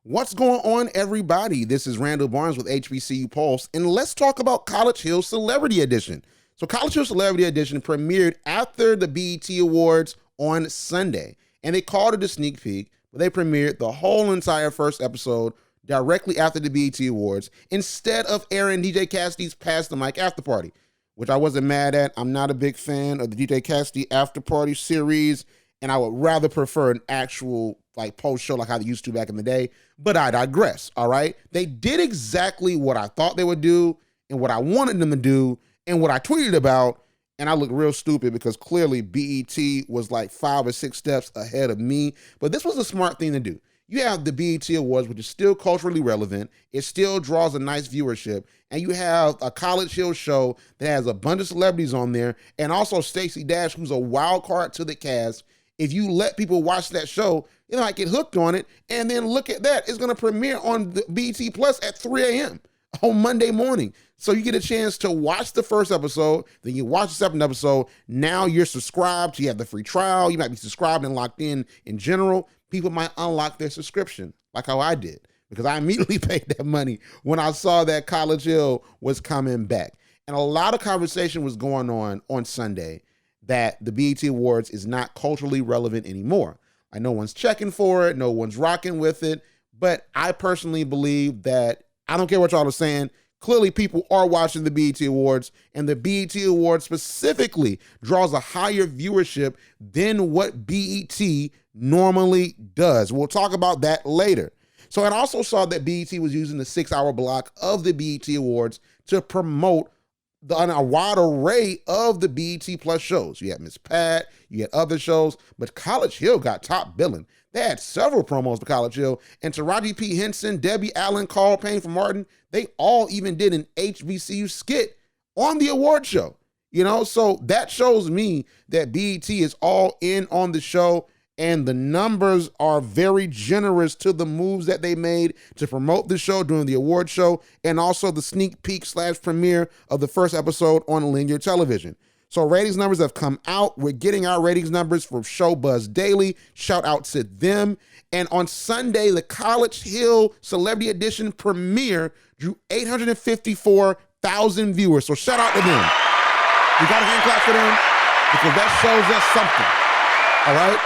What's going on, everybody? This is Randall Barnes with HBCU Pulse, and let's talk about College Hill Celebrity Edition. So College Hill Celebrity Edition premiered after the BET Awards on Sunday, and they called it a sneak peek, but they premiered the whole entire first episode directly after the BET Awards instead of airing DJ Cassidy's Pass the Mic After Party, which I wasn't mad at. I'm not a big fan of the DJ Cassidy After Party series, and I would rather prefer an actual post show like how they used to back in the day, but I digress, all right? They did exactly what I thought they would do and what I wanted them to do and what I tweeted about, and I look real stupid because clearly BET was like 5 or 6 steps ahead of me, but this was a smart thing to do. You have the BET Awards, which is still culturally relevant. It still draws a nice viewership, and you have a College Hill show that has a bunch of celebrities on there, and also Stacey Dash, who's a wild card to the cast. If you let people watch that show, they might get hooked on it. And then look at that. It's going to premiere on the BET Plus at 3 a.m. on Monday morning. So you get a chance to watch the first episode. Then you watch the second episode. Now you're subscribed. You have the free trial. You might be subscribed and locked in general. People might unlock their subscription like how I did, because I immediately paid that money when I saw that College Hill was coming back. And a lot of conversation was going on Sunday that the BET Awards is not culturally relevant anymore. Like, no one's checking for it, no one's rocking with it, but I personally believe that, I don't care what y'all are saying, clearly people are watching the BET Awards, and the BET Awards specifically draws a higher viewership than what BET normally does. We'll talk about that later. So I also saw that BET was using the 6-hour block of the BET Awards to promote a wide array of the BET Plus shows. You had Miss Pat, you had other shows, but College Hill got top billing. They had several promos for College Hill, and Taraji P. Henson, Debbie Allen, Carl Payne from Martin, they all even did an HBCU skit on the award show. So that shows me that BET is all in on the show, and the numbers are very generous to the moves that they made to promote the show during the award show, and also the sneak peek / premiere of the first episode on linear television. So ratings numbers have come out. We're getting our ratings numbers from Showbuzz Daily. Shout out to them. And on Sunday, the College Hill Celebrity Edition premiere drew 854,000 viewers. So shout out to them. We got a hand clap for them because that shows us something. All right?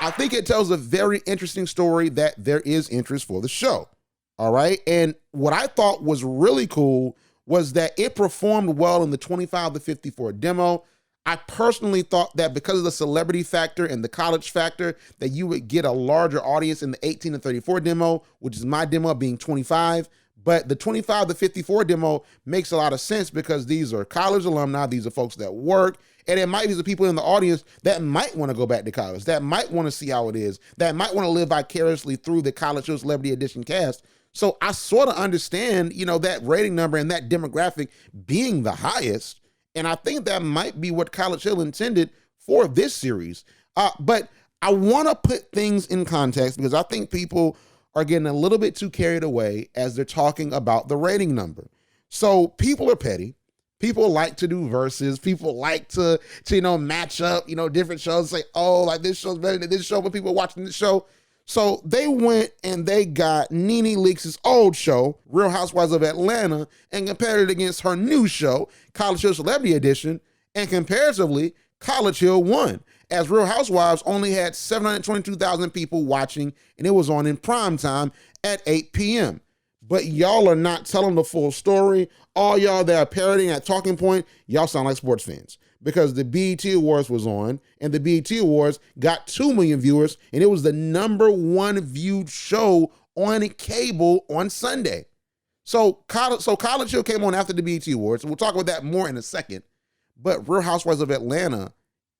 I think it tells a very interesting story that there is interest for the show. All right. And what I thought was really cool was that it performed well in the 25 to 54 demo. I personally thought that because of the celebrity factor and the college factor, that you would get a larger audience in the 18 to 34 demo, which is my demo being 25. But the 25 to 54 demo makes a lot of sense because these are college alumni. These are folks that work. And it might be the people in the audience that might want to go back to college, that might want to see how it is, that might want to live vicariously through the College Hill Celebrity Edition cast. So I sort of understand, that rating number and that demographic being the highest. And I think that might be what College Hill intended for this series. But I want to put things in context because I think people are getting a little bit too carried away as they're talking about the rating number. So people are petty. People like to do verses. People like to match up, different shows, say, oh, like this show's better than this show, but people are watching this show. So they went and they got Nene Leakes' old show, Real Housewives of Atlanta, and compared it against her new show, College Hill Celebrity Edition, and comparatively, College Hill won, as Real Housewives only had 722,000 people watching, and it was on in prime time at 8 p.m. But y'all are not telling the full story. All y'all that are parodying at Talking Point, y'all sound like sports fans. Because the BET Awards was on, and the BET Awards got 2 million viewers, and it was the #1 viewed show on cable on Sunday. So College Hill came on after the BET Awards, and we'll talk about that more in a second. But Real Housewives of Atlanta,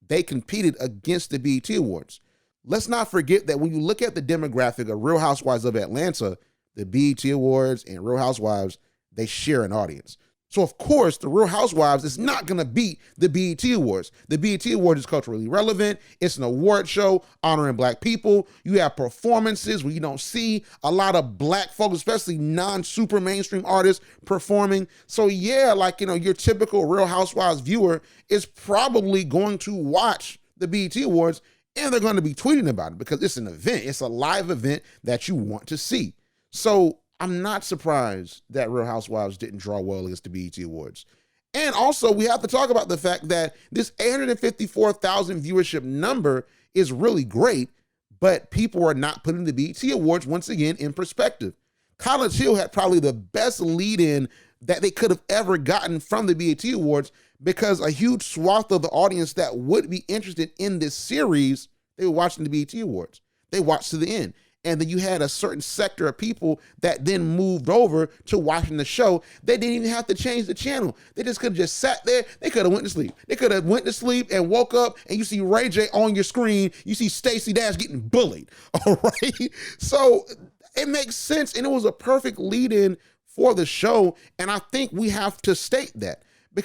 they competed against the BET Awards. Let's not forget that when you look at the demographic of Real Housewives of Atlanta, the BET Awards and Real Housewives, they share an audience. So of course, the Real Housewives is not going to beat the BET Awards. The BET Awards is culturally relevant. It's an award show honoring Black people. You have performances where you don't see a lot of Black folks, especially non-super mainstream artists performing. So yeah, your typical Real Housewives viewer is probably going to watch the BET Awards, and they're going to be tweeting about it because it's an event. It's a live event that you want to see. So I'm not surprised that Real Housewives didn't draw well against the BET Awards. And also, we have to talk about the fact that this 854,000 viewership number is really great, but people are not putting the BET Awards once again in perspective. College Hill had probably the best lead-in that they could have ever gotten from the BET Awards, because a huge swath of the audience that would be interested in this series, they were watching the BET Awards. They watched to the end. And then you had a certain sector of people that then moved over to watching the show. They didn't even have to change the channel. They just could have just sat there. They could have went to sleep. They could have went to sleep and woke up, and you see Ray J on your screen. You see Stacey Dash getting bullied. All right. So it makes sense. And it was a perfect lead-in for the show. And I think we have to state that.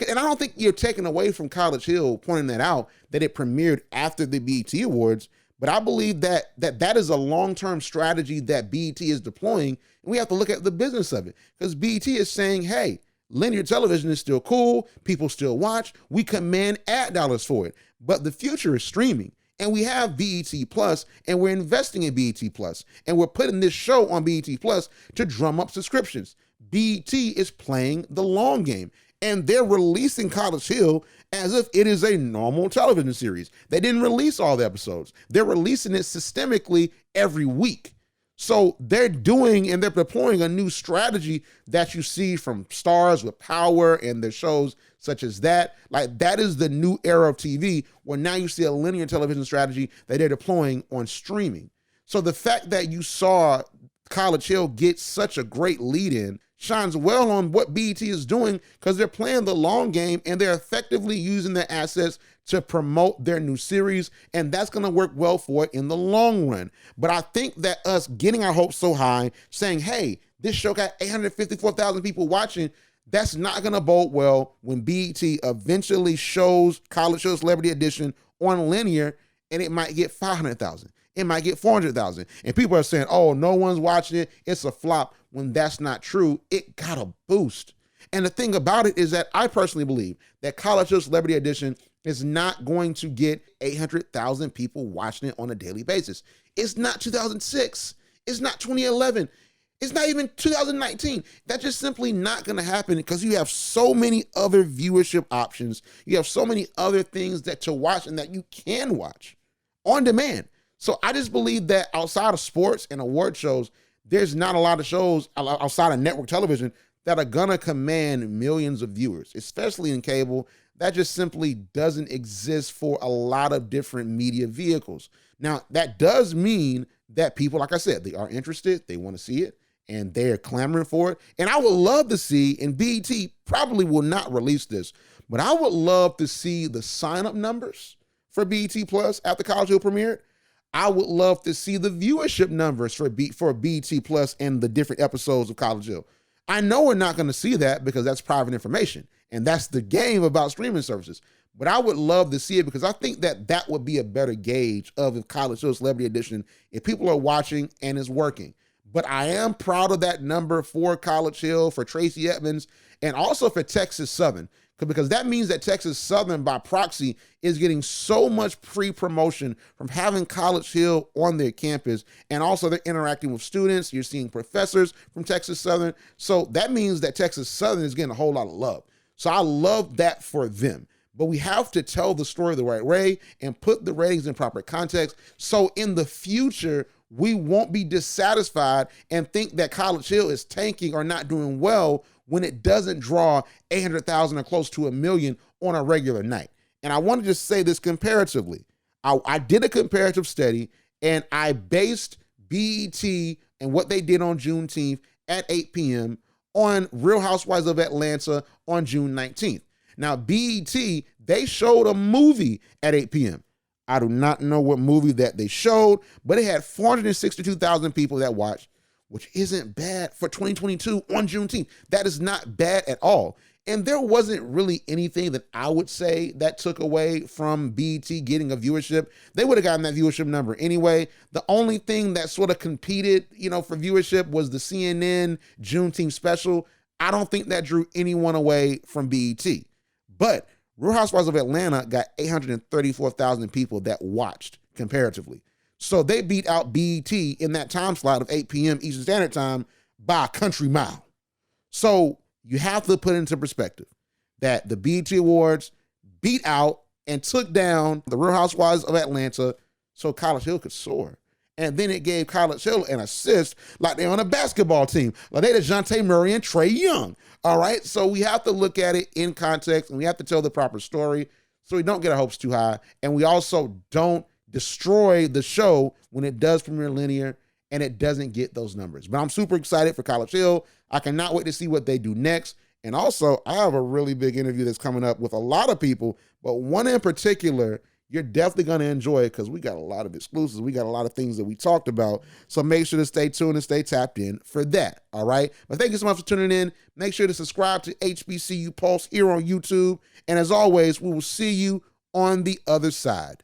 And I don't think you're taking away from College Hill pointing that out, that it premiered after the BET Awards. But I believe that is a long-term strategy that BET is deploying, and we have to look at the business of it, because BET is saying, hey, linear television is still cool, people still watch, we command ad dollars for it, but the future is streaming, and we have BET Plus, and we're investing in BET Plus, and we're putting this show on BET Plus to drum up subscriptions. BET is playing the long game, and they're releasing College Hill as if it is a normal television series. They didn't release all the episodes. They're releasing it systemically every week. So they're doing and they're deploying a new strategy that you see from Stars with Power and their shows such as that. Like, that is the new era of TV, where now you see a linear television strategy that they're deploying on streaming. So the fact that you saw College Hill get such a great lead-in shines well on what BET is doing, because they're playing the long game and they're effectively using their assets to promote their new series, and that's going to work well for it in the long run. But I think that us getting our hopes so high, saying, hey, this show got 854,000 people watching, that's not going to bode well when BET eventually shows College Hill Celebrity Edition on linear, and it might get 500,000. It might get 400,000. And people are saying, oh, no one's watching it, it's a flop, when that's not true. It got a boost. And the thing about it is that I personally believe that College Hill Celebrity Edition is not going to get 800,000 people watching it on a daily basis. It's not 2006. It's not 2011. It's not even 2019. That's just simply not going to happen, because you have so many other viewership options. You have so many other things that to watch and that you can watch on demand. So I just believe that outside of sports and award shows, there's not a lot of shows outside of network television that are gonna command millions of viewers, especially in cable. That just simply doesn't exist for a lot of different media vehicles. Now, that does mean that people, like I said, they are interested, they want to see it, and they're clamoring for it. And I would love to see, and BET probably will not release this, but I would love to see the sign-up numbers for BET Plus after College Hill premiered. I would love to see the viewership numbers for BET Plus and the different episodes of College Hill. I know we're not going to see that, because that's private information, and that's the game about streaming services. But I would love to see it, because I think that that would be a better gauge of if College Hill Celebrity Edition, if people are watching and it's working. But I am proud of that number for College Hill, for Tracy Edmonds, and also for Texas Southern, because that means that Texas Southern, by proxy, is getting so much pre-promotion from having College Hill on their campus, and also they're interacting with students. You're seeing professors from Texas Southern. So that means that Texas Southern is getting a whole lot of love. So I love that for them. But we have to tell the story the right way and put the ratings in proper context, so in the future, we won't be dissatisfied and think that College Hill is tanking or not doing well when it doesn't draw 800,000 or close to 1 million on a regular night. And I want to just say this comparatively. I did a comparative study, and I based BET and what they did on Juneteenth at 8 p.m. on Real Housewives of Atlanta on June 19th. Now, BET, they showed a movie at 8 p.m. I do not know what movie that they showed, but it had 462,000 people that watched, which isn't bad for 2022 on Juneteenth. That is not bad at all. And there wasn't really anything that I would say that took away from BET getting a viewership. They would have gotten that viewership number anyway. The only thing that sort of competed, for viewership was the CNN Juneteenth special. I don't think that drew anyone away from BET. But Real Housewives of Atlanta got 834,000 people that watched comparatively. So they beat out BET in that time slot of 8 p.m. Eastern Standard Time by a country mile. So you have to put into perspective that the BET Awards beat out and took down the Real Housewives of Atlanta so College Hill could soar. And then it gave College Hill an assist like they're on a basketball team. Like they DeJounte Murray and Trae Young. All right. So we have to look at it in context and we have to tell the proper story so we don't get our hopes too high. And we also don't destroy the show when it does premiere linear and it doesn't get those numbers. But I'm super excited for College Hill. I cannot wait to see what they do next. And also, I have a really big interview that's coming up with a lot of people, but one in particular, you're definitely going to enjoy it because we got a lot of exclusives. We got a lot of things that we talked about. So make sure to stay tuned and stay tapped in for that. All right. But thank you so much for tuning in. Make sure to subscribe to HBCU Pulse here on YouTube. And as always, we will see you on the other side.